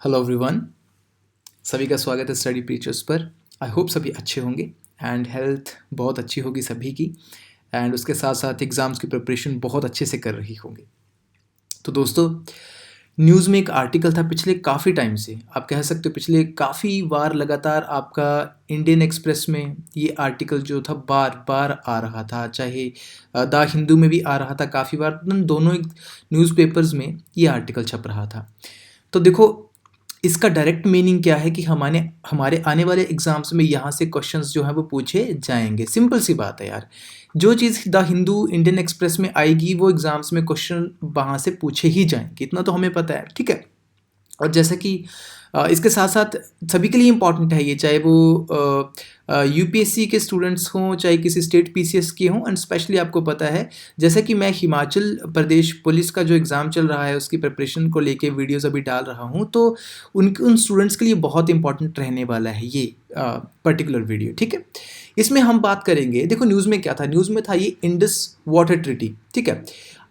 Hello everyone, सभी का स्वागत है स्टडी प्रीचर्स पर। आई होप सभी अच्छे होंगे एंड हेल्थ बहुत अच्छी होगी सभी की, एंड उसके साथ साथ एग्ज़ाम्स की प्रिपरेशन बहुत अच्छे से कर रही होंगे। तो दोस्तों, न्यूज़ में एक आर्टिकल था पिछले काफ़ी टाइम से, आप कह सकते हो पिछले काफ़ी बार लगातार आपका इंडियन एक्सप्रेस में ये आर्टिकल जो था बार बार आ रहा था, चाहे द हिंदू में भी आ रहा था काफ़ी बार, दोनों न्यूज़पेपर्स में ये आर्टिकल छप रहा था। तो देखो, इसका डायरेक्ट मीनिंग क्या है कि हमारे आने वाले एग्जाम्स में यहाँ से क्वेश्चंस जो हैं वो पूछे जाएंगे। सिंपल सी बात है यार, जो चीज़ द हिंदू इंडियन एक्सप्रेस में आएगी वो एग्जाम्स में क्वेश्चन वहाँ से पूछे ही जाएंगे, इतना तो हमें पता है, ठीक है। और जैसा कि इसके साथ साथ सभी के लिए इम्पॉर्टेंट है ये, चाहे वो यूपीएससी के स्टूडेंट्स हों, चाहे किसी स्टेट पीसीएस के हों, एंड स्पेशली आपको पता है जैसे कि मैं हिमाचल प्रदेश पुलिस का जो एग्ज़ाम चल रहा है उसकी प्रिपरेशन को लेके वीडियोस अभी डाल रहा हूँ, तो उन स्टूडेंट्स के लिए बहुत इंपॉर्टेंट रहने वाला है ये पर्टिकुलर वीडियो, ठीक है। इसमें हम बात करेंगे, देखो न्यूज़ में क्या था, न्यूज़ में था ये इंडस वाटर ट्रीटी, ठीक है।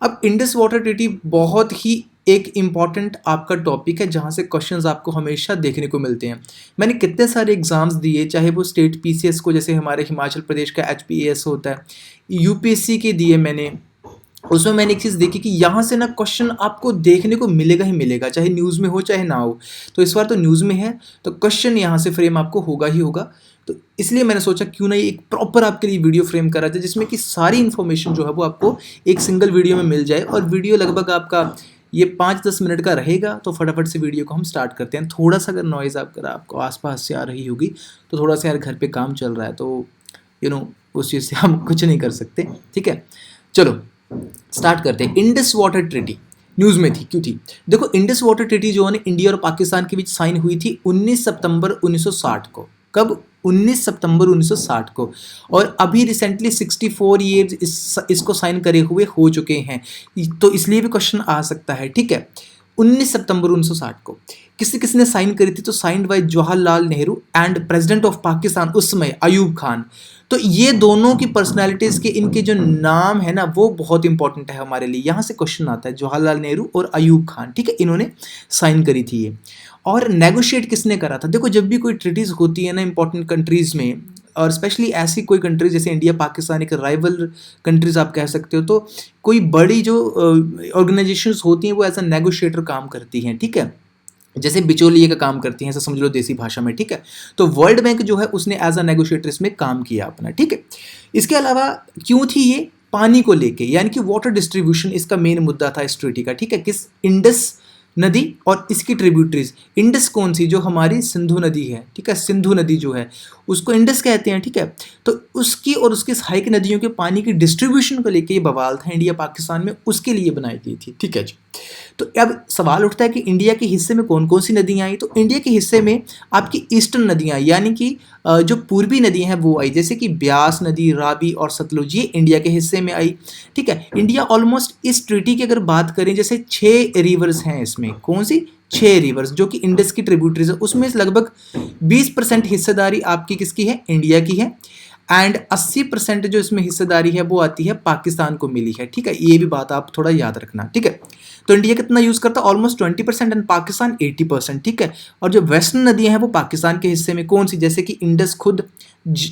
अब इंडस वाटर ट्रीटी बहुत ही एक इम्पॉर्टेंट आपका टॉपिक है जहाँ से क्वेश्चंस आपको हमेशा देखने को मिलते हैं। मैंने कितने सारे एग्जाम्स दिए, चाहे वो स्टेट पीसीएस को, जैसे हमारे हिमाचल प्रदेश का एचपीएस होता है, यूपीएससी के दिए मैंने, उसमें मैंने एक चीज़ देखी कि यहाँ से ना क्वेश्चन आपको देखने को मिलेगा ही मिलेगा, चाहे न्यूज़ में हो चाहे ना हो। तो इस बार तो न्यूज़ में है तो क्वेश्चन यहाँ से फ्रेम आपको होगा ही होगा। तो इसलिए मैंने सोचा क्यों ना एक प्रॉपर आपके लिए वीडियो फ्रेम करा जाए जिसमें कि सारी इन्फॉर्मेशन जो है वो आपको एक सिंगल वीडियो में मिल जाए। और वीडियो लगभग आपका ये 5-10 मिनट का रहेगा, तो फटाफट से वीडियो को हम स्टार्ट करते हैं। थोड़ा सा अगर नॉइज़ आपको आसपास से आ रही होगी तो थोड़ा सा यार घर पे काम चल रहा है, तो उस चीज़ से हम कुछ नहीं कर सकते, ठीक है। चलो स्टार्ट करते हैं। इंडस वाटर ट्रीटी न्यूज़ में थी, क्यों थी? देखो, इंडस वाटर ट्रीटी जो है ना इंडिया और पाकिस्तान के बीच साइन हुई थी 19 सितंबर 1960 को। कब? 19 सितंबर 1960 को। और अभी रिसेंटली 64 ईयर्स इसको साइन करे हुए हो चुके हैं, तो इसलिए भी क्वेश्चन आ सकता है, ठीक है। 19 सितंबर 1960 को किसने साइन करी थी? तो signed by Jawaharlal Nehru and president of Pakistan उस समय अयूब खान। तो ये दोनों की पर्सनालिटीज़ के इनके जो नाम है ना वो बहुत इंपॉर्टेंट है हमारे लिए। यहाँ से क्वेश्चन आता है, जवाहरलाल नेहरू और अयूब खान, ठीक है, इन्होंने साइन करी थी ये। और नेगोशिएट किसने करा था? देखो, जब भी कोई ट्रीटीज़ होती है ना इंपॉर्टेंट कंट्रीज़ में, और स्पेशली ऐसी कोई कंट्री जैसे इंडिया पाकिस्तान एक राइवल कंट्रीज़ आप कह सकते हो, तो कोई बड़ी जो ऑर्गेनाइजेशंस होती हैं वो एज अ नेगोशिएटर काम करती हैं, ठीक है, जैसे बिचौलिए का काम करती हैं, ऐसा समझ लो देसी भाषा में, ठीक है। तो वर्ल्ड बैंक जो है उसने एज अ नेगोशिएटर इसमें काम किया अपना, ठीक है। इसके अलावा क्यों थी ये? पानी को लेके, यानी कि वाटर डिस्ट्रीब्यूशन इसका मेन मुद्दा था इस ट्रीटी का, ठीक है। किस? इंडस नदी और इसकी ट्रिब्यूटरीज। इंडस कौन सी? जो हमारी सिंधु नदी है, ठीक है, सिंधु नदी जो है उसको इंडस कहते हैं, ठीक है। तो उसकी और उसकी सहायक नदियों के पानी की डिस्ट्रीब्यूशन को लेके ये बवाल था इंडिया पाकिस्तान में, उसके लिए बनाई गई थी, ठीक है जी। तो अब सवाल उठता है कि इंडिया के हिस्से में कौन कौन सी नदियाँ आई? तो इंडिया के हिस्से में आपकी ईस्टर्न नदियाँ, यानी कि जो पूर्वी नदियाँ हैं वो आई, जैसे कि ब्यास नदी, रावी और सतलुज, ये इंडिया के हिस्से में आई, ठीक है। इंडिया ऑलमोस्ट इस ट्रीटी की अगर बात करें, जैसे 6 रिवर्स हैं इसमें, कौन सी? 6 रिवर्स जो कि इंडस की ट्रिब्यूटरीज है, उसमें से लगभग 20% हिस्सेदारी आपकी किसकी है? इंडिया की है। एंड 80% जो इसमें हिस्सेदारी है वो आती है पाकिस्तान को मिली है, ठीक है। ये भी बात आप थोड़ा याद रखना, ठीक है। तो इंडिया कितना यूज़ करता है? ऑलमोस्ट 20% एंड पाकिस्तान 80%, ठीक है। और जो वेस्टर्न नदियां हैं वो पाकिस्तान के हिस्से में, कौन सी? जैसे कि इंडस खुद,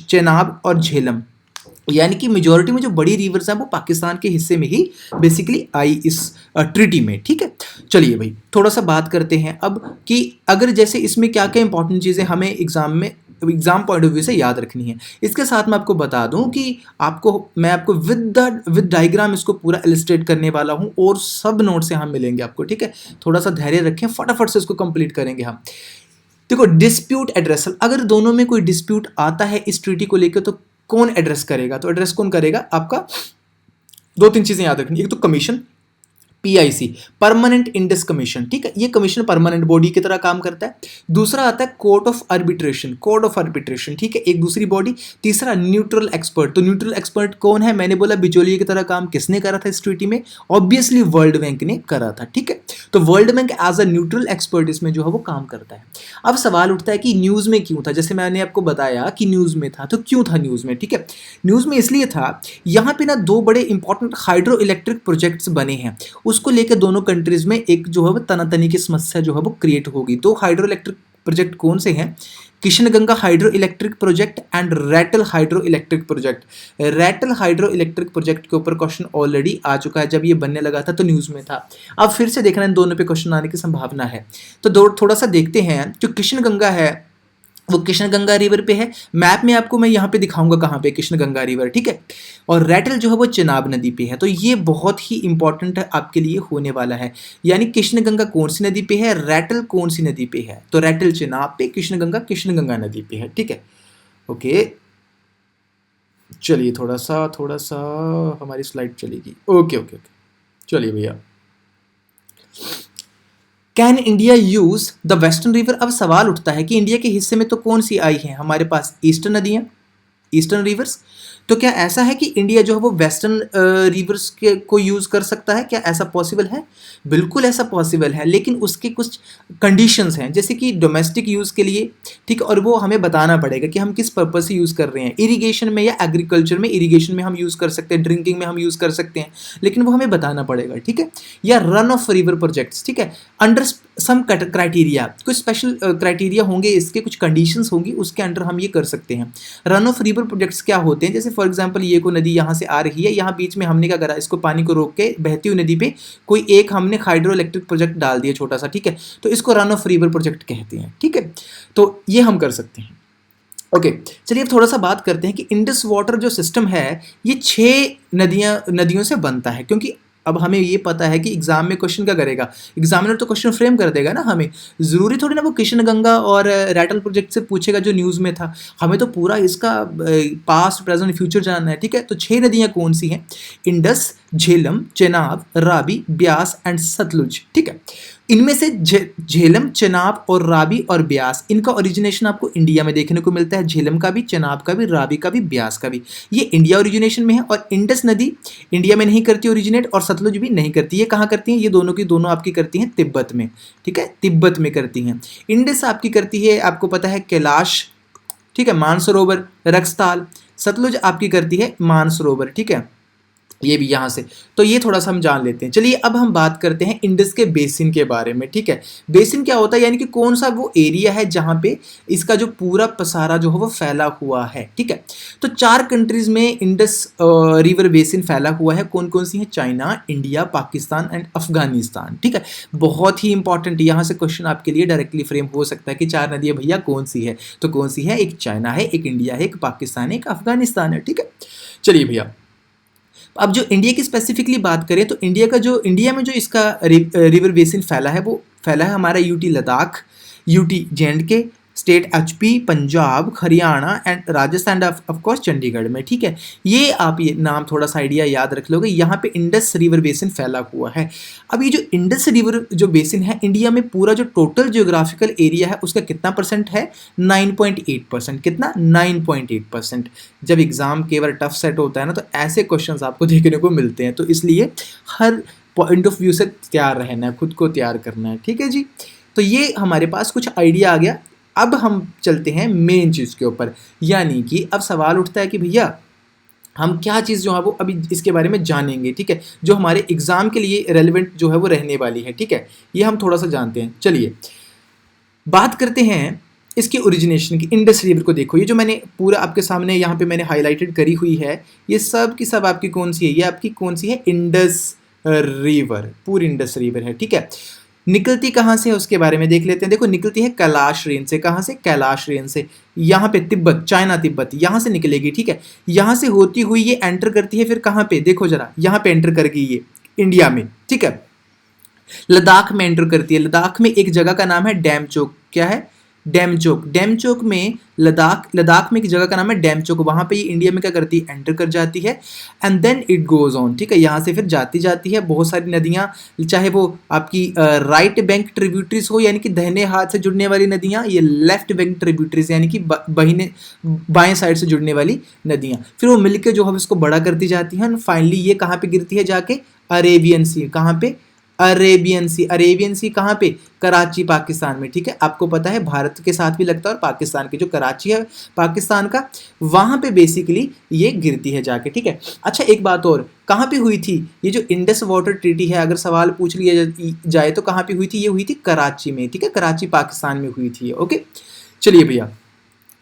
चेनाब और झेलम, यानी कि मेजोरिटी में जो बड़ी रिवर्स हैं वो पाकिस्तान के हिस्से में ही बेसिकली आई इस ट्रीटी में, ठीक है। चलिए भाई थोड़ा सा बात करते हैं अब कि अगर जैसे इसमें क्या क्या इंपॉर्टेंट चीज़ें हमें एग्जाम पॉइंट ऑफ व्यू से याद रखनी है। इसके साथ मैं आपको बता दूं कि मैं आपको विद डायग्राम इसको पूरा इलस्ट्रेट करने वाला हूं, और सब नोट से हम मिलेंगे आपको, ठीक है। थोड़ा सा धैर्य रखें, फटाफट से इसको कंप्लीट करेंगे हम। देखो, डिस्प्यूट एड्रेसल, अगर दोनों में कोई डिस्प्यूट आता है इस ट्रीटी को लेकर तो कौन एड्रेस करेगा? तो एड्रेस कौन करेगा? आपका 2-3 चीजें याद रखनी, एक तो commission, PIC, permanent Indus commission, ठीक है, ये कमीशन परमानेंट बॉडी की तरह काम करता है। दूसरा आता है कोर्ट ऑफ आर्बिट्रेशन, ठीक है, एक दूसरी बॉडी। तीसरा न्यूट्रल एक्सपर्ट, तो न्यूट्रल एक्सपर्ट कौन है? मैंने बोला बिचौलिए की तरह काम किसने करा था इस ट्रीटी में? ऑब्वियसली वर्ल्ड बैंक ने करा था, ठीक है। तो World Bank as a neutral expert इसमें जो है वो काम करता है। अब सवाल उठता है कि न्यूज़ में क्यों था? जैसे मैंने आपको बताया कि न्यूज़ में था, तो क्यों था न्यूज़ में, ठीक है। न्यूज़ में इसलिए था, यहाँ पे ना 2 बड़े इंपॉर्टेंट हाइड्रो इलेक्ट्रिक प्रोजेक्ट्स बने हैं, उसको लेकर दोनों कंट्रीज में एक जो है वो तनातनी की समस्या जो है वो क्रिएट होगी। तो हाइड्रो इलेक्ट्रिक प्रोजेक्ट कौन से हैं? Kishanganga hydro electric project and Ratle hydro electric project. Ratle hydro electric project के ऊपर क्वेश्चन ऑलरेडी आ चुका है, जब ये बनने लगा था तो न्यूज़ में था। अब फिर से देखना इन दोनों पे क्वेश्चन आने की संभावना है। तो थोड़ा सा देखते हैं। जो किशनगंगा है वो किशनगंगा रिवर पे है। मैप में आपको मैं यहाँ पे दिखाऊंगा कहाँ पे किशनगंगा रिवर, ठीक है। और रैटल जो है वो चिनाब नदी पे है। तो ये बहुत ही इंपॉर्टेंट आपके लिए होने वाला है। यानी किशनगंगा कौन सी नदी पे है, रैटल कौन सी नदी पे है? तो रैटल चिनाब पे, किशनगंगा नदी पे है, ठीक है। ओके, चलिए थोड़ा सा हमारी स्लाइड चलेगी। ओके ओके ओके, चलिए भैया। Can India use the western river? अब सवाल उठता है कि इंडिया के हिस्से में तो कौन सी आई है हमारे पास? ईस्टर्न नदियां, ईस्टर्न रिवर्स। तो क्या ऐसा है कि इंडिया जो है वो वेस्टर्न रिवर्स के को यूज़ कर सकता है? क्या ऐसा पॉसिबल है? बिल्कुल ऐसा पॉसिबल है, लेकिन उसके कुछ कंडीशंस हैं, जैसे कि डोमेस्टिक यूज़ के लिए, ठीक है। और वो हमें बताना पड़ेगा कि हम किस पर्पज़ से यूज़ कर रहे हैं। इरिगेशन में या एग्रीकल्चर में, इरिगेशन में हम यूज़ कर सकते हैं, ड्रिंकिंग में हम यूज़ कर सकते हैं, लेकिन वो हमें बताना पड़ेगा, ठीक है। या रन ऑफ रिवर प्रोजेक्ट्स, ठीक है, अंडर सम क्राइटेरिया, कुछ स्पेशल क्राइटेरिया होंगे, इसके कुछ कंडीशंस होंगी, उसके अंडर हम ये कर सकते हैं। रन ऑफ रिवर प्रोजेक्ट्स क्या होते हैं? जैसे फॉर एग्जांपल ये कोई नदी यहाँ से आ रही है, यहाँ बीच में हमने क्या करा, इसको पानी को रोक के बहती हुई नदी पे कोई एक हमने हाइड्रो इलेक्ट्रिक प्रोजेक्ट डाल दिया छोटा सा, ठीक है। तो इसको रन ऑफ रिवर प्रोजेक्ट कहते हैं, ठीक है। तो ये हम कर सकते हैं। ओके, चलिए अब थोड़ा सा बात करते हैं कि इंडस वाटर जो सिस्टम है ये 6 नदियों से बनता है। क्योंकि अब हमें ये पता है कि एग्जाम में क्वेश्चन क्या करेगा, एग्जामिनर तो क्वेश्चन फ्रेम कर देगा ना हमें। ज़रूरी थोड़ी ना वो किशनगंगा और रैटल प्रोजेक्ट से पूछेगा जो न्यूज़ में था, हमें तो पूरा इसका पास्ट प्रेजेंट फ्यूचर जानना है, ठीक है। तो 6 नदियाँ कौन सी हैं? इंडस, झेलम, चेनाब, रावी, ब्यास एंड सतलुज, ठीक है। इनमें से झेलम, चेनाब और रावी और ब्यास, इनका ओरिजिनेशन आपको इंडिया में देखने को मिलता है। झेलम का भी, चेनाब का भी, रावी का भी, ब्यास का भी, ये इंडिया ओरिजिनेशन में है। और इंडस नदी इंडिया में नहीं करती ओरिजिनेट, और सतलुज भी नहीं करती। ये कहाँ करती हैं? ये दोनों की दोनों आपकी करती हैं तिब्बत में, ठीक है, तिब्बत में करती हैं। इंडस आपकी करती है, आपको पता है, कैलाश, ठीक है, मानसरोवर, रक्सताल। सतलुज आपकी करती है मानसरोवर, ठीक है, ये भी यहाँ से। तो ये थोड़ा सा हम जान लेते हैं। चलिए अब हम बात करते हैं इंडस के बेसिन के बारे में, ठीक है। बेसिन क्या होता है? यानी कि कौन सा वो एरिया है जहाँ पे इसका जो पूरा पसारा जो है वो फैला हुआ है, ठीक है। तो 4 कंट्रीज में इंडस रिवर बेसिन फैला हुआ है। कौन कौन सी है? China, India, Pakistan and Afghanistan, ठीक है। बहुत ही इंपॉर्टेंट, यहाँ से क्वेश्चन आपके लिए डायरेक्टली फ्रेम हो सकता है कि 4 नदियाँ भैया कौन सी है? तो कौन सी है? एक चाइना है, एक इंडिया है, एक पाकिस्तान है, एक अफगानिस्तान है, ठीक है। चलिए भैया, अब जो इंडिया की स्पेसिफिकली बात करें तो इंडिया में जो इसका रिवर बेसिन फैला है वो फैला है हमारा UT Ladakh, UT जे&के, state HP, Punjab, Haryana and Rajasthan, of course Chandigarh में, ठीक है। ये आप ये नाम थोड़ा सा आइडिया याद रख लोगे। यहाँ पे इंडस रिवर बेसिन फैला हुआ है। अब ये जो इंडस रिवर जो बेसिन है, इंडिया में पूरा जो टोटल जियोग्राफिकल एरिया है उसका कितना परसेंट है? 9.8%। कितना? 9.8%। जब एग्जाम केवल टफ सेट होता है ना, तो ऐसे क्वेश्चंस आपको देखने को मिलते हैं। तो इसलिए हर पॉइंट ऑफ व्यू से तैयार रहना है, खुद को तैयार करना है, ठीक है जी। तो ये हमारे पास कुछ आइडिया आ गया। अब हम चलते हैं मेन चीज़ के ऊपर, यानी कि अब सवाल उठता है कि भैया हम क्या चीज़ जो है वो अभी इसके बारे में जानेंगे, ठीक है, जो हमारे एग्जाम के लिए रेलेवेंट जो है वो रहने वाली है, ठीक है। ये हम थोड़ा सा जानते हैं। चलिए बात करते हैं इसके ओरिजिनेशन की। इंडस रिवर को देखो, ये जो मैंने पूरा आपके सामने यहाँ पे मैंने हाईलाइटेड करी हुई है, ये सब की सब आपकी कौन सी है? ये आपकी कौन सी है? इंडस रिवर, पूरी इंडस रिवर है, ठीक है। निकलती कहाँ से है उसके बारे में देख लेते हैं। देखो निकलती है कैलाश रेंज से। कहाँ से? कैलाश रेंज से। यहाँ पे तिब्बत, चाइना तिब्बत, यहाँ से निकलेगी, ठीक है। यहाँ से होती हुई ये एंटर करती है, फिर कहाँ पे? देखो जरा, यहाँ पे एंटर करेगी ये इंडिया में, ठीक है। लद्दाख में एंटर करती है। लद्दाख में एक जगह का नाम है डेमचोक। क्या है? डेमचोक। डेमचोक में लद्दाख में एक जगह का नाम है डेमचोक। वहाँ पे ये इंडिया में क्या करती है? एंटर कर जाती है and then it goes on, ठीक है। यहाँ से फिर जाती है बहुत सारी नदियाँ, चाहे वो आपकी राइट बैंक ट्रिब्यूटरीज हो, यानी कि दाहिने हाथ से जुड़ने वाली नदियाँ, ये लेफ्ट बैंक ट्रिब्यूटरीज यानी कि बाएं साइड से जुड़ने वाली नदियाँ। फिर वो मिलकर जो है इसको बड़ा करती जाती हैं। फाइनली ये कहाँ पे गिरती है जाके? अरेबियन सी। कहाँ पे? अरेबियन सी कहाँ पे? कराची पाकिस्तान में, ठीक है। आपको पता है भारत के साथ भी लगता है और पाकिस्तान के जो कराची है पाकिस्तान का, वहाँ पे बेसिकली ये गिरती है जाके, ठीक है। अच्छा एक बात और, कहाँ पे हुई थी ये जो इंडस वाटर ट्रीटी है? अगर सवाल पूछ लिया जाए तो कहाँ पे हुई थी? ये हुई थी कराची में, ठीक है, कराची पाकिस्तान में हुई थी। ओके चलिए भैया,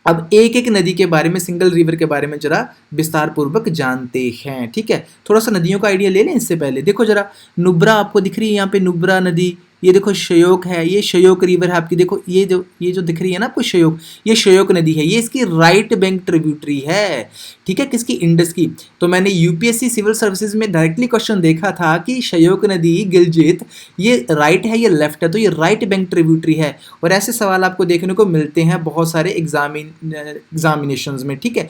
अब एक एक नदी के बारे में, सिंगल रिवर के बारे में जरा विस्तार पूर्वक जानते हैं, ठीक है। थोड़ा सा नदियों का आइडिया ले लें इससे पहले। देखो जरा, नुब्रा आपको दिख रही है यहाँ पे, नुब्रा नदी। ये देखो शयोक है, ये शयोक रिवर है आपकी। देखो ये जो दिख रही है ना आपको शयोक, ये शयोक नदी है। ये इसकी राइट बैंक ट्रिब्यूटरी है, ठीक है, किसकी? इंडस की। तो मैंने यूपीएससी सिविल सर्विसेज में डायरेक्टली क्वेश्चन देखा था कि शयोक नदी गिलजित ये राइट है, ये लेफ्ट है, तो ये राइट बैंक ट्रिब्यूटरी है। और ऐसे सवाल आपको देखने को मिलते हैं बहुत सारे एग्जामिनेशंस में, ठीक है,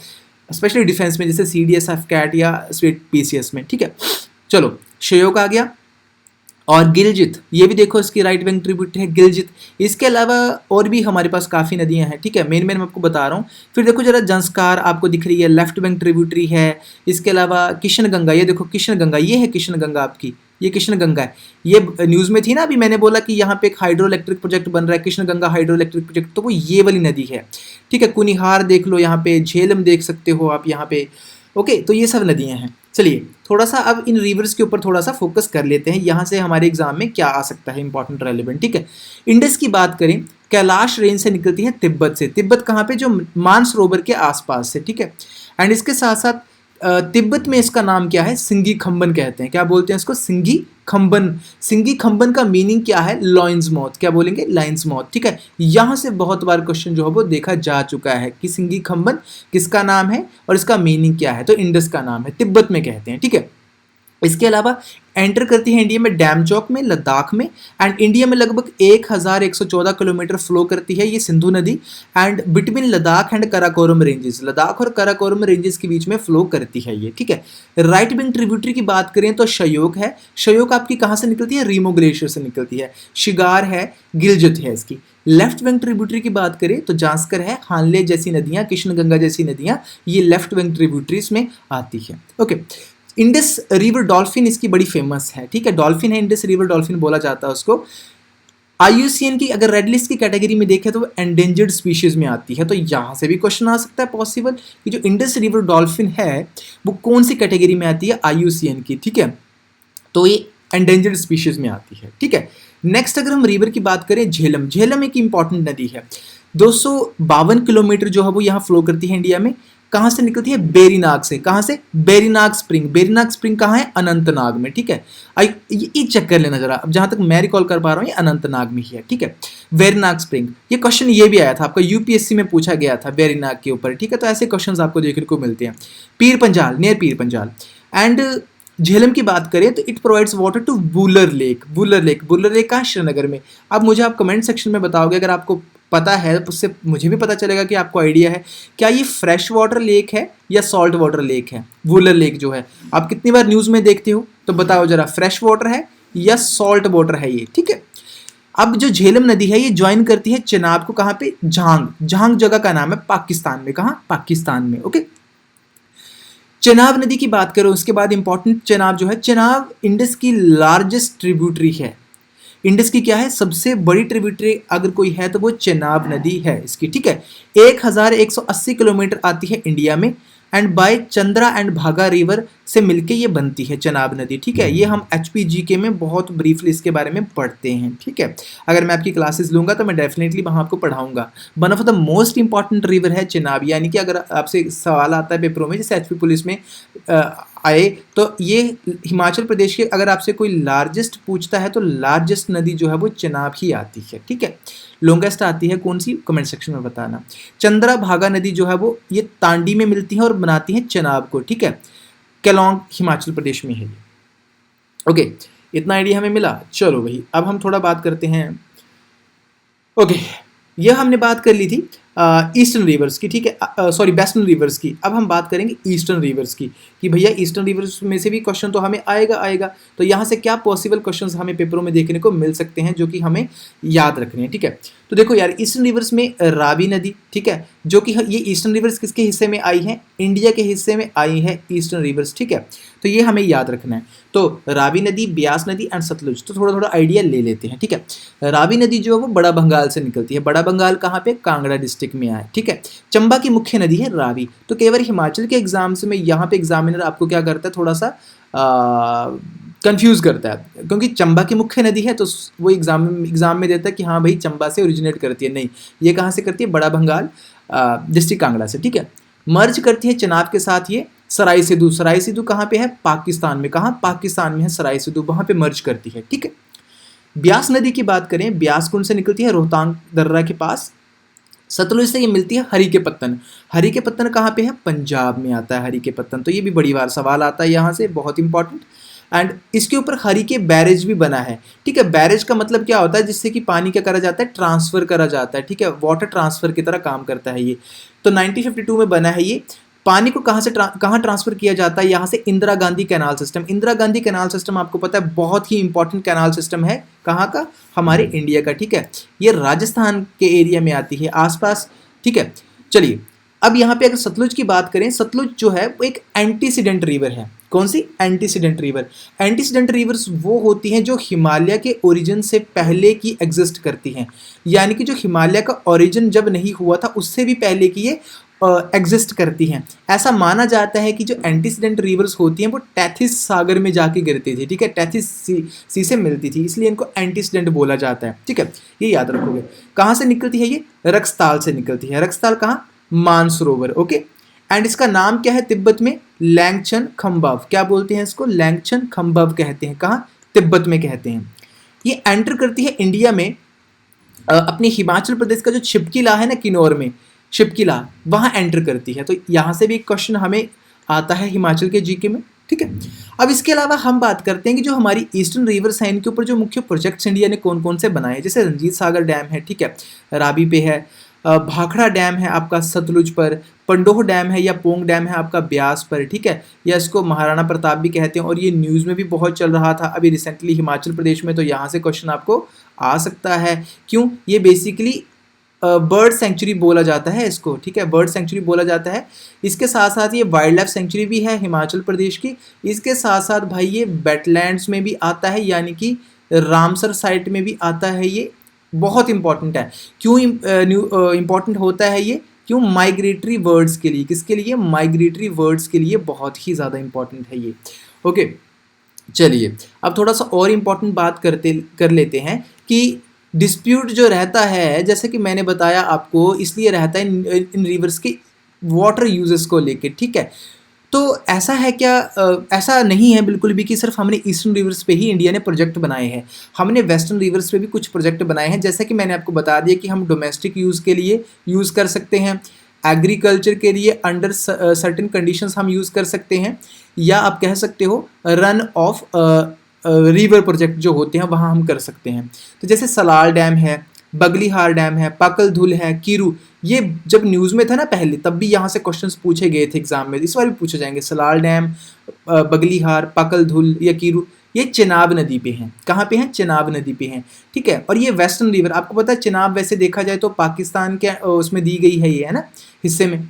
स्पेशली डिफेंस में, जैसे CDS कैट या स्टेट PCS में, ठीक है। चलो शयोक आ गया। और गिलजित, ये भी देखो इसकी राइट बैंक ट्रिब्यूटरी है गिलजित। इसके अलावा और भी हमारे पास काफ़ी नदियां हैं, ठीक है, मेन मैं आपको बता रहा हूँ। फिर देखो जरा, जंस्कार आपको दिख रही है, लेफ्ट बैंक ट्रिब्यूटरी है। इसके अलावा किशन गंगा, ये देखो किशन गंगा, ये है किशन गंगा आपकी, ये कृष्ण गंगा है। ये न्यूज़ में थी ना अभी, मैंने बोला कि यहाँ पे एक हाइड्रो इलेक्ट्रिक प्रोजेक्ट बन रहा है, Krishna Ganga hydro electric project, तो वो ये वाली नदी है, ठीक है। कुनिहार देख लो यहाँ पे, झेलम देख सकते हो आप यहाँ पे। ओके तो ये सब नदियाँ हैं। चलिए थोड़ा सा अब इन रिवर्स के ऊपर थोड़ा सा फोकस कर लेते हैं, यहाँ से हमारे एग्जाम में क्या आ सकता है इंपॉर्टेंट रेलिवेंट, ठीक है। इंडस की बात करें, कैलाश रेंज से निकलती है तिब्बत से। तिब्बत कहाँ पे? जो मानसरोवर के आसपास से, ठीक है। एंड इसके साथ साथ तिब्बत में इसका नाम क्या है? सिंगी खंबन कहते हैं। क्या बोलते हैं इसको? सिंगी खंबन। सिंगी खंबन का मीनिंग क्या है? Lions mouth. क्या बोलेंगे? लायंस माउथ, ठीक है। यहाँ से बहुत बार क्वेश्चन जो है वो देखा जा चुका है कि सिंगी खंबन किसका नाम है और इसका मीनिंग क्या है, तो इंडस का नाम है, तिब्बत में कहते हैं, ठीक है। इसके अलावा एंटर करती है इंडिया में डैमचौक में, लद्दाख में। एंड इंडिया में लगभग 1114 किलोमीटर फ्लो करती है ये सिंधु नदी। And between Ladakh and Karakoram ranges, Ladakh और कराकोरम रेंजेस के बीच में फ्लो करती है ये, ठीक है। राइट बैंक ट्रिब्यूटरी की बात करें तो शयोक है। शयोक आपकी कहाँ से निकलती है? रीमो ग्लेशियर से निकलती है। शिगार है, गिलजित है इसकी। लेफ्ट बैंक ट्रिब्यूटरी की बात करें तो जांस्कर है, हानले जैसी नदियां, कृष्ण गंगा जैसी नदियां, ये लेफ्ट बैंक ट्रिब्यूटरीज में आती है। ओके इंडस रिवर डॉल्फिन इसकी बड़ी फेमस है, ठीक है, डॉल्फिन है, इंडस रिवर डॉल्फिन बोला जाता है उसको। IUCN की अगर रेड लिस्ट की कैटेगरी में देखें तो वो एंडेंजर्ड स्पीशीज में आती है। तो यहाँ से भी क्वेश्चन आ सकता है पॉसिबल कि जो इंडस रिवर डॉल्फिन है वो कौन सी कैटेगरी में आती है? IUCN की, ठीक है, तो ये एंडेंजर्ड स्पीशीज में आती है, ठीक है। नेक्स्ट अगर हम रिवर की बात करें, झेलम। झेलम एक इंपॉर्टेंट नदी है, 252 किलोमीटर जो है वो यहाँ फ्लो करती है इंडिया में। कहाँ से निकलती है? बेरीनाग से। कहाँ से? बेरीनाग स्प्रिंग। बेरीनाग स्प्रिंग कहाँ है? अनंतनाग में, ठीक है। ये चेक कर लेना जरा, अब जहाँ तक मैं रिकॉल कर पा रहा हूँ ये अनंतनाग में ही है, ठीक है। बेरीनाग स्प्रिंग, ये क्वेश्चन ये भी आया था आपका UPSC में, पूछा गया था बेरीनाग के ऊपर, ठीक है। तो ऐसे क्वेश्चंस आपको देखने को मिलते हैं। पीर पंजाल, नियर पीर पंजाल। एंड झेलम की बात करें तो it provides water to Wular lake. Wular lake, Wular lake कहाँ? श्रीनगर में। अब मुझे आप कमेंट सेक्शन में बताओगे, अगर आपको पता है तो उससे मुझे भी पता चलेगा कि आपको आइडिया है क्या ये फ्रेश वाटर लेक है या सॉल्ट वाटर लेक है। वुलर लेक जो है, आप कितनी बार न्यूज़ में देखते हो, तो बताओ जरा, फ्रेश वाटर है या सॉल्ट वाटर है ये, ठीक है। अब जो झेलम नदी है ये ज्वाइन करती है चेनाब को, कहाँ पे? झांग। झांग जगह का नाम है पाकिस्तान में। कहाँ? पाकिस्तान में, ओके। चेनाब नदी की बात करो उसके बाद इंपॉर्टेंट, चेनाब जो है, चेनाब इंडस की लार्जेस्ट ट्रिब्यूटरी है। इंडस की क्या है? सबसे बड़ी ट्रिब्यूटरी अगर कोई है तो वो चेनाब नदी है इसकी, ठीक है। 1180 किलोमीटर आती है इंडिया में। एंड बाय चंद्रा एंड भागा रिवर से मिलके ये बनती है चेनाब नदी, ठीक है। ये हम HPGK में बहुत ब्रीफली इसके बारे में पढ़ते हैं, ठीक है। अगर मैं आपकी क्लासेस लूंगा तो मैं डेफिनेटली वहाँ आपको पढ़ाऊंगा। One of the most important river है चेनाब, यानी कि अगर आपसे सवाल आता है पेपरों में, जैसे HP पुलिस में आए, तो ये हिमाचल प्रदेश के अगर आपसे कोई लार्जेस्ट पूछता है तो लार्जेस्ट नदी जो है वो चेनाब ही आती है, ठीक है। लॉन्गेस्ट आती है कौन सी? कमेंट सेक्शन में बताना। चंद्रा भागा नदी जो है वो ये तांडी में मिलती है और बनाती है चेनाब को, ठीक है। केलोंग हिमाचल प्रदेश में है ये, ओके। इतना आइडिया हमें मिला। चलो भाई अब हम थोड़ा बात करते हैं, ओके। यह हमने बात कर ली थी ईस्टर्न रिवर्स की, ठीक है, सॉरी वेस्टर्न रिवर्स की। अब हम बात करेंगे ईस्टर्न रिवर्स की, कि भैया ईस्टर्न रिवर्स में से भी क्वेश्चन तो हमें आएगा। तो यहाँ से क्या पॉसिबल क्वेश्चंस हमें पेपरों में देखने को मिल सकते हैं जो कि हमें याद रखने हैं, ठीक है। तो देखो यार, ईस्टर्न रिवर्स में रावी नदी, ठीक है, जो कि ये ईस्टर्न रिवर्स किसके हिस्से में आई है? इंडिया के हिस्से में आई है ईस्टर्न रिवर्स, ठीक है। तो ये हमें याद रखना है। तो रावी नदी, ब्यास नदी एंड सतलुज, तो थोड़ा थोड़ा आइडिया ले लेते हैं, ठीक है। रावी नदी जो है वो बड़ा बंगाल से निकलती है। बड़ा बंगाल कहाँ पे? कांगड़ा डिस्ट्रिक्ट में है, ठीक है। चंबा की मुख्य नदी है रावी। तो कई बार हिमाचल के एग्जाम्स में यहाँ पे एग्जामिनर आपको क्या करता है, थोड़ा सा कंफ्यूज करता है, क्योंकि चंबा की मुख्य नदी है तो वो एग्जाम में देता है कि हाँ भाई चंबा से ओरिजिनेट करती है। नहीं, ये कहाँ से करती है? बड़ा बंगाल डिस्ट्रिक्ट कांगड़ा से, ठीक है। मर्ज करती है चनाब के साथ ये सराय सिद्धू। सराय सिद्धू कहाँ पे है? पाकिस्तान में। कहाँ? पाकिस्तान में है सराय सिद्धू, वहाँ पे मर्ज करती है, ठीक है। ब्यास नदी की बात करें, ब्यास कुंड से निकलती है रोहतांग दर्रा के पास। सतलुज से ये मिलती है हरी के पत्तन। हरी के पत्तन कहाँ पे है? पंजाब में आता है हरी के पत्तन। तो ये भी बड़ी बार सवाल आता है यहाँ से, बहुत इंपॉर्टेंट। एंड इसके ऊपर हरी के बैरेज भी बना है, ठीक है। बैरेज का मतलब क्या होता है? जिससे कि पानी क्या करा जाता है? ट्रांसफर करा जाता है, ठीक है। वाटर ट्रांसफर की तरह काम करता है ये। तो 1952 में बना है ये। पानी को कहाँ से कहाँ ट्रांसफर किया जाता है? यहाँ से Indira Gandhi canal system. Indira Gandhi canal system आपको पता है बहुत ही इंपॉर्टेंट कैनाल सिस्टम है। कहाँ का? हमारे इंडिया का, ठीक है। ये राजस्थान के एरिया में आती है आसपास, ठीक है। चलिए, अब यहाँ पे अगर सतलुज की बात करें, सतलुज जो है वो एक एंटीसीडेंट रिवर है। कौन सी? Antecedent river. एंटीसीडेंट रिवर्स वो होती हैं जो हिमालय के ओरिजिन से पहले की एग्जिस्ट करती हैं, यानी कि जो हिमालय का ओरिजिन जब नहीं हुआ था उससे भी पहले की ये एग्जिस्ट करती हैं। ऐसा माना जाता है कि जो एंटीसीडेंट रिवर्स होती हैं वो टैथिस सागर में जाके गिरती थी, ठीक है। टैथिस सी से मिलती थी, इसलिए इनको एंटीसीडेंट बोला जाता है, ठीक है। ये याद रखोगे। कहाँ से निकलती है ये? रक्सताल से निकलती है। रक्सताल कहाँ? मानसरोवर, ओके। एंड इसका नाम क्या है तिब्बत में? लैंगचन खम्बाव। क्या बोलते हैं इसको? लैंगचन खम्बाव कहते हैं। कहाँ? तिब्बत में कहते हैं। ये एंटर करती है इंडिया में अपने हिमाचल प्रदेश का जो छिपकिला है ना, किन्नौर में शिपकिला, वहां एंटर करती है। तो यहां से भी एक क्वेश्चन हमें आता है हिमाचल के जीके में, ठीक है। अब इसके अलावा हम बात करते हैं कि जो हमारी ईस्टर्न रिवर्स हैं इनके ऊपर जो मुख्य प्रोजेक्ट्स इंडिया ने कौन कौन से बनाए हैं। जैसे रंजीत सागर डैम है, ठीक है, रावी पे है। भाखड़ा डैम है आपका सतलुज पर। पंडोह डैम है या पोंग डैम है आपका ब्यास पर, ठीक है। या इसको महाराणा प्रताप भी कहते हैं और ये न्यूज़ में भी बहुत चल रहा था अभी रिसेंटली हिमाचल प्रदेश में। तो यहाँ से क्वेश्चन आपको आ सकता है। क्यों? ये बेसिकली बर्ड सेंचुरी बोला जाता है इसको, ठीक है। बर्ड सेंचुरी बोला जाता है। इसके साथ साथ ये वाइल्ड लाइफ सेंचुरी भी है हिमाचल प्रदेश की। इसके साथ साथ भाई ये वेटलैंड्स में भी आता है, यानी कि रामसर साइट में भी आता है। ये बहुत इंपॉर्टेंट है। क्यों इंपॉर्टेंट होता है ये? क्यों? माइग्रेटरी बर्ड्स के लिए। किसके लिए? माइग्रेटरी बर्ड्स के लिए बहुत ही ज़्यादा इंपॉर्टेंट है ये, ओके। चलिए, अब थोड़ा सा और इम्पॉर्टेंट बात कर लेते हैं कि डिस्प्यूट जो रहता है, जैसे कि मैंने बताया आपको, इसलिए रहता है इन रिवर्स के वाटर यूजेस को लेके, ठीक है। तो ऐसा है क्या? ऐसा नहीं है बिल्कुल भी कि सिर्फ हमने ईस्टर्न रिवर्स पे ही इंडिया ने प्रोजेक्ट बनाए हैं। हमने वेस्टर्न रिवर्स पे भी कुछ प्रोजेक्ट बनाए हैं। जैसे कि मैंने आपको बता दिया कि हम डोमेस्टिक यूज़ के लिए यूज़ कर सकते हैं, एग्रीकल्चर के लिए अंडर सर्टेन कंडीशंस हम यूज़ कर सकते हैं, या आप कह सकते हो रन ऑफ रिवर प्रोजेक्ट जो होते हैं वहाँ हम कर सकते हैं। तो जैसे सलाल डैम है, बगलीहार डैम है, पाकल धुल है, कीरू, ये जब न्यूज़ में था ना पहले, तब भी यहाँ से क्वेश्चंस पूछे गए थे एग्जाम में। इस बार भी पूछे जाएंगे। सलाल डैम, बगलीहार, पाकल धुल या कीरू, ये चिनाब नदी पे हैं। कहाँ पे हैं? चिनाब नदी पे हैं, ठीक है। और ये वेस्टर्न रिवर, आपको पता है चिनाब वैसे देखा जाए तो पाकिस्तान के उसमें दी गई है ये, है ना, हिस्से में।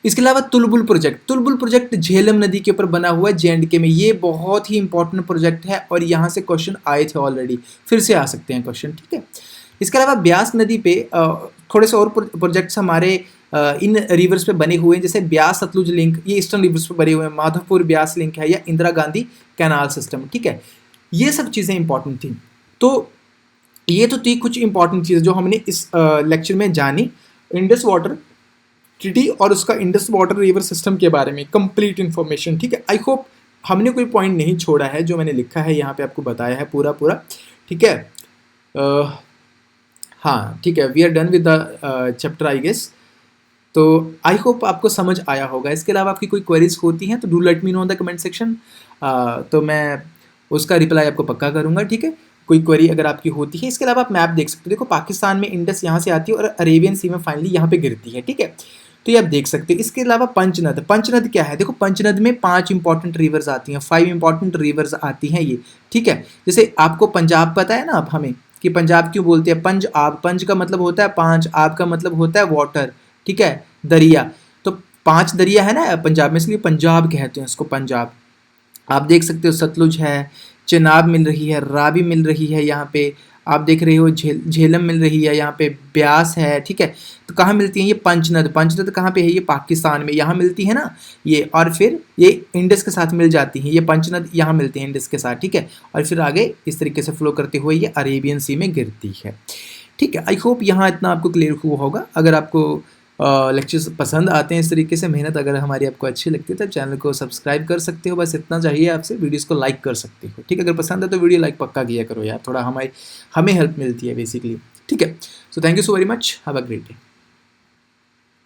इसके अलावा तुलबुल प्रोजेक्ट झेलम नदी के ऊपर बना हुआ है जे.एंड.के में। ये बहुत ही इंपॉर्टेंट प्रोजेक्ट है और यहाँ से क्वेश्चन आए थे ऑलरेडी, फिर से आ सकते हैं क्वेश्चन, ठीक है। इसके अलावा ब्यास नदी पे थोड़े से और प्रोजेक्ट्स हमारे इन रिवर्स पे बने हुए हैं। जैसे ब्यास सतलुज लिंक, ये ईस्टर्न रिवर्स पे बने हुए हैं। माधवपुर ब्यास लिंक है, या इंदिरा गांधी कैनाल सिस्टम, ठीक है। ये सब चीज़ें इंपॉर्टेंट थी। तो ये तो थी कुछ इंपॉर्टेंट चीज़ जो हमने इस लेक्चर में जानी। इंडस वाटर ट्रीटी और उसका इंडस वाटर रिवर सिस्टम के बारे में कंप्लीट इन्फॉर्मेशन, ठीक है। आई होप हमने कोई पॉइंट नहीं छोड़ा है, जो मैंने लिखा है यहाँ पे आपको बताया है पूरा, ठीक है। हाँ, ठीक है, we are done with the chapter I guess. तो आई होप आपको समझ आया होगा। इसके अलावा आपकी कोई क्वेरीज होती हैं तो do let me know in the comment section, तो मैं उसका रिप्लाई आपको पक्का करूँगा, ठीक है। कोई क्वेरी अगर आपकी होती है। इसके अलावा आप मैप देख सकते हो। देखो पाकिस्तान में इंडस यहाँ से आती है और अरेबियन सी में फाइनली यहाँ पे गिरती है, ठीक है। तो ये आप देख सकते हो। इसके अलावा पंचनद क्या है? देखो पंचनद में 5 इंपॉर्टेंट रिवर्स आती हैं, 5 इंपॉर्टेंट रिवर्स आती हैं ये, ठीक है। जैसे आपको पंजाब पता है ना अब हमें कि पंजाब क्यों बोलते हैं? पंज आब, पंज का मतलब होता है 5, आब का मतलब होता है वाटर, ठीक है, दरिया। तो 5 दरिया है ना पंजाब में, इसलिए पंजाब कहते हैं इसको, पंजाब, आप देख सकते हो सतलुज है, चेनाब मिल रही है, रावी मिल रही है, यहाँ पे आप देख रहे हो झेलम मिल रही है, यहाँ पे ब्यास है, ठीक है। तो कहाँ मिलती है ये पंचनद? पंचनद कहाँ पे है? ये पाकिस्तान में, यहाँ मिलती है ना ये, और फिर ये इंडस के साथ मिल जाती है, ये पंचनद यहाँ मिलती है इंडस के साथ, ठीक है। और फिर आगे इस तरीके से फ्लो करते हुए ये अरेबियन सी में गिरती है, ठीक है। आई होप यहाँ इतना आपको क्लियर हुआ होगा। अगर आपको लेक्चर्स पसंद आते हैं इस तरीके से, मेहनत अगर हमारी आपको अच्छी लगती है तो चैनल को सब्सक्राइब कर सकते हो, बस इतना चाहिए आपसे। वीडियोस को लाइक कर सकते हो, ठीक है। अगर पसंद है तो वीडियो लाइक पक्का किया करो यार, थोड़ा हमें हेल्प मिलती है बेसिकली, ठीक है। So thank you so very much, have a great day.